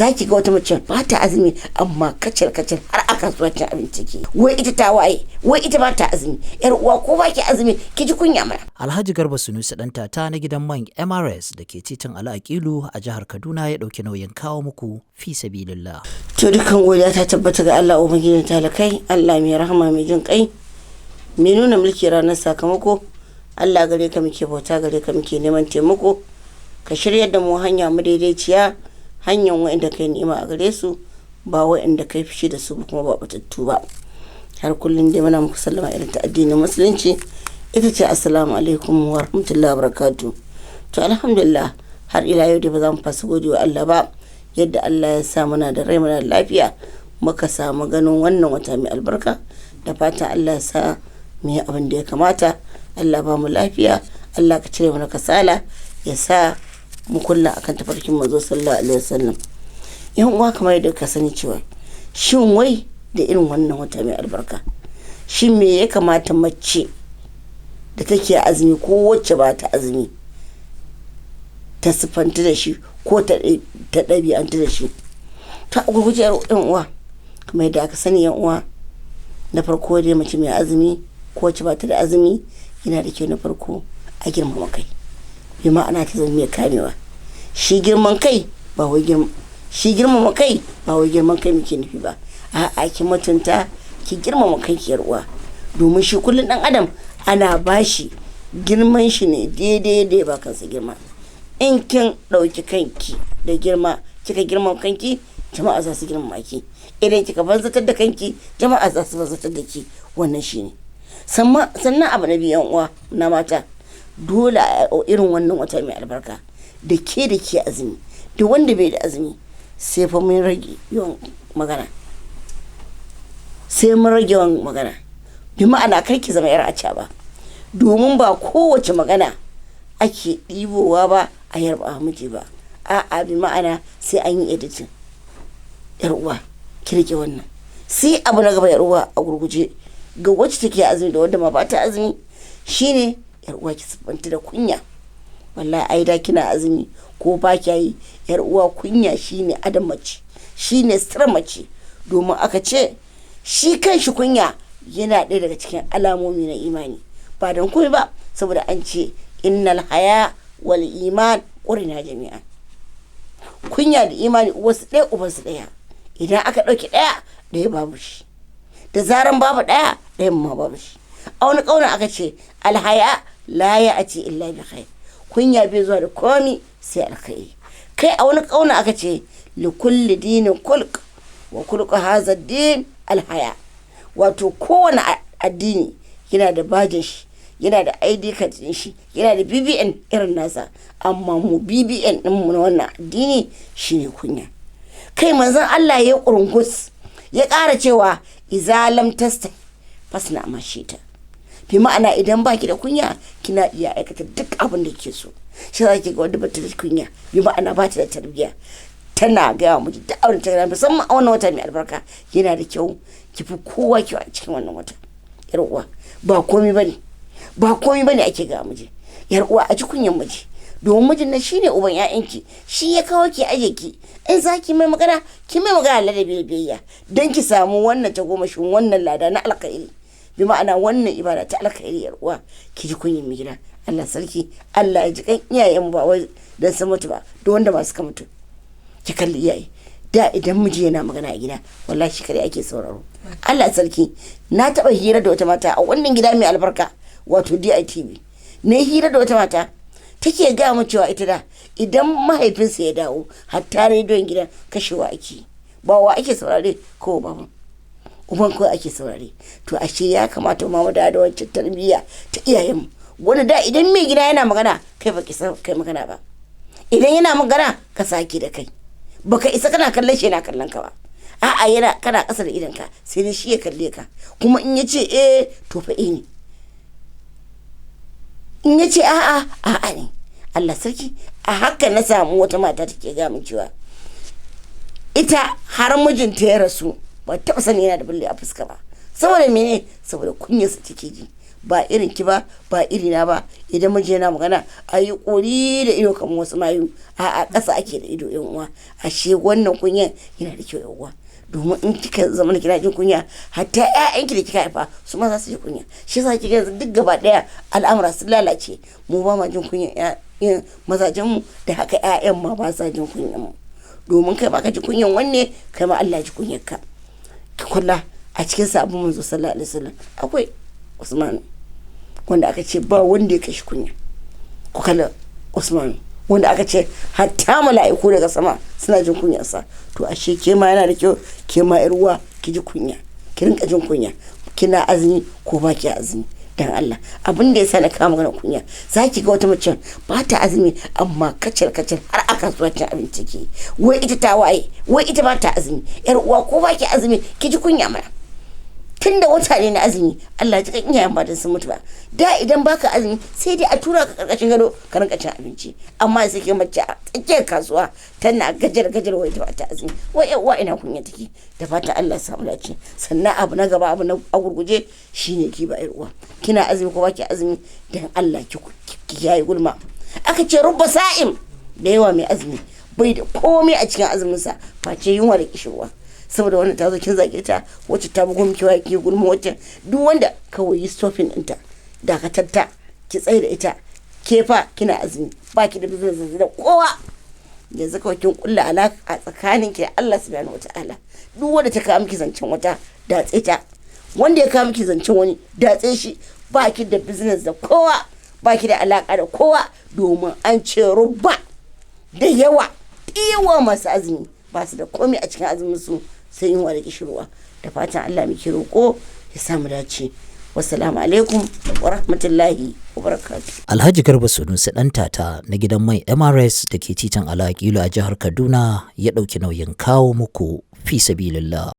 zaki ga wata mace ba ta azumi amma kacal har a kasuwar cin abinci ke wai ita ta waye wai ita ba ta azumi. Yar uwa ko ba ki azumi ki ji kunya mana. Alhaji Garba Sunusi dan tata na gidan man MRS da ke titin Al'aqilu a jihar Kaduna ya dauki nauyin kawo muku fi sabilillah. To dukkan godiya ta tabbata ga Allah ubangijin talakai, Allah mai rahama mai jin kai, mai nuna mulki ranar sakamako. Allah gare ka muke bauta, gare ka muke neman taimako, ka shiryar da mu hanya mu daidaiciya, hanyar wa'inda kai ni'ima a gare su ba wa'inda kai fishi da su kuma ba batattu ba. Har kullum dai muna muku sallama irin ta addinin musulunci, ita ce assalamu alaikum wa rahmatullahi wa barakatuh. To alhamdulillah har ila yau dai ba za mu fasa gode wa Allah ba, yadda Allah ya sa muna da rai muna da lafiya muka samu ganin wannan wata mai albarka. Da fatan Allah ya sa mu yi abin da ya kamata. Allah ba mu lafiya, Allah ka cire mana kasala, ya sa mu kulla akan tafarkin manzo sallallahu alaihi wasallam. Yan uwa, kamar yadda ka sani cewa shin wai da irin wannan wata mai albarka, shin me ya kamata mace da take azumi ko wacce ba ta azumi ta sifanta da shi ko ta ɗabi'anta da shi? Ta gurguje yan uwa, kamar yadda aka sani yan uwa, na farko dai mace mai azumi ko wacce ba ta da azumi yana da kyau na farko a girmama kai, bi ma'ana ta zama mai kamewa. Shi girmama kai ba wai girman kai muke nufi ba, a'a ki mutunta, ki girmama kai ki uwa, domin shi kullun dan adam ana bashi girman shi ne daidai da ba kansa girma. In kin dauki kanki da girma, kika girmama kanki, jama'a za su girmama ki. Idan kika banzatar da kanki, jama'a za su banzatar da ki. Wannan shine. Sannan abu na biyan uwa na mata, dole a irin wannan wata mai albarka da ke azumi da wanda bai da azumi sai fa mun rage yawan magana, bi ma'ana kar ki zama yar aca ba, domin ba kowace magana ake ɗibowa ba a yarba miji ba, a'a bi ma'ana sai an yi editing. Yar uwa ki rike wannan. Sai abu na gaba yar uwa a gurguje ga wacce take azumi da wanda ma ba ta azumi shine yar uwa ki sabanta da kunya. Wallahi ai da kina azumi ko ba ki yi, yar uwa kunya shine adam mace, shine sirr mace, domin aka ce shi kanshi kunya yana ɗaya daga cikin alamomi na imani, ba dan komai ba saboda an ce innal haya wal iman qurina jami'an. Kunya da imani uwarsu ɗaya ubansu ɗaya, idan aka ɗauki ɗaya babu shi, da zaran babu ɗaya ma babu shi. A wani ƙauna aka ce alhaya la ya ati illa bi khair, kunya bai zuwa da komi sai alkhairi. Kai a wani ƙauna aka ce li kulli dinin kulq wa kulqu hadha din alhaya, wato kowane addini yana da bajin shi, yana da ID card din shi, yana da BBN irin nasa, amma mu BBN din mu na wannan addini shine kunya. Kai manzon Allah ya kurungus ya ƙara cewa iza lam tasta fasna mashita, bi ma'ana idan baki da kunya kina iya aikata duk abin da kike so. Shi zaki ga wanda bata da kunya, bi ma'ana bata da tarbiyya, tana ga mu da auren ta, musamman a wannan wata mai albarka yana da kyau ki fi kowa ki a cikin wannan wata. Yar uwa ba komai bane ake ga miji. Yar uwa a ji kunyan miji, domin mijin nan shine uban ƴaƴanki, shi ya kawo ki aje ki. In zaki mai magana ki mai magana ladabi da biyayya, dan ki samu wannan tagomashin wannan lada na alkhairi, bi ma'ana wannan ibada ta alkhairi. Yar uwa ki ji kunyan mai gida. Allah sarki, Allah ya ji kan iyayen ba wai dan su mutu ba, da wanda ba su ka mutu. Ki kalli iyaye da idan miji yana magana a gida wallahi shi kare ake sauraro. Allah sarki, na taba hira da wata mata a wannan gida mai albarka wato DITV. Ne hira da wata mata take ga mu cewa ita da idan mahaifinsa ya dawo hatta rediyon gidan kashewa ake, ba wa ake saurare ko ba uban ko ake saurare. To ashe ya kamata mu da wancan tarbiyya ta iyayenmu, wanda da idan mai gida yana magana kai baki san kai magana ba, idan yana magana ka saki da kai, baka isa kana kallon shi yana kallon ka ba, a'a yana kana ƙasa da idan ka sai dai shi ya kalle ka, kuma in yace to fa ne, in yace a'a ne. Allah sarki, a haka na samu wata mata take ga min cewa ita har mijinta ya rasu ba taɓa sani yana da bulle a fuska ba, saboda mene? Saboda kunyarsa take ji, ba irin ki ba irina ba. Idan miji yana magana a yi ƙuri da ido kamar wasu mayu, a ƙasa ake da ido yan uwa. Ashe wannan kunyan yana da kyau yan uwa, domin in kika zama kina jin kunya hatta ƴaƴanki da kika haifa su ma za su ji kunya. Shi yasa kika yanzu duk gaba ɗaya al'amura sun lalace, mu ba ma jin kunya mazajen mu, da haka ƴaƴan ma ba sa jin kunyan mu. Domin kai ba ka ji kunyan wanne, kai ma Allah ji kunyar ka. Ki kula a cikin sabon manzo sallallahu alaihi wasallam akwai Usman, wanda aka ce ba wanda ya kashi kunya. Ku kalla Usman, wanda aka ce hatta mala'iku daga sama suna jin kunyarsa. To ashe ke ma yana da kyau ke ma yar uwa ki ji kunya, ki rinka jin kunya. Kina azumi ko ba ki azumi, dan Allah. Abin da yasa na kama magana kunya, zaki ga wata mace ba ta azumi amma kacal har aka zuwa cin abinci ki, wai ita ta waye, wai ita ba ta azumi. Yar uwa ko ba ki azumi ki ji kunya mana. Tunda wata ne na azumi, Allah ji kan iyayen ba da sun mutu ba. Da idan baka azumi sai dai a tura ka karkashin gado ka rinka cin abinci, amma sai ke mace a tsakiyar kasuwa tana gajar wai ta bata azumi. Wai uwa ina kunya take. Da fatan Allah ya samu dace. Sannan abu na gaba, abu na gurguje shine ki ba yar uwa. Kina azumi ko baki azumi, dan Allah ki yayi gulma. Aka ce rubba sa'im, da yawa mai azumi bai da komai a cikin azumin sa face yunwa da kishirwa. Saboda wannan ta zo kin zage ta, wacce ta bugu miki wa ki gulma wacce, duk wanda kawai yi stopping ɗinta, dakatar ta, ki tsaye da ita. Ke fa kina azumi, baki da business da kowa, yanzu kawai kin kulla alaka tsakanin ki da Allah subhanahu wataala. Duk wanda ta kawo miki zancen wata, datse ta. Wanda ya kawo miki zancen wani, datse shi. Baki da business da kowa, baki da alaka da kowa, domin an ce rubba da yawa masu azumi ba su da komai a cikin azumin su sai yin da kishirwa. Da fatan Allah muke roƙo ya samu dace. Wassalamu alaikum wa rahmatullahi wa barakatuh. Alhaji Garba Sunusi ɗan tata na gidan mai MRS da ke titin Alaƙilu a jihar Kaduna ya ɗauki nauyin kawo muku fi sabilillah.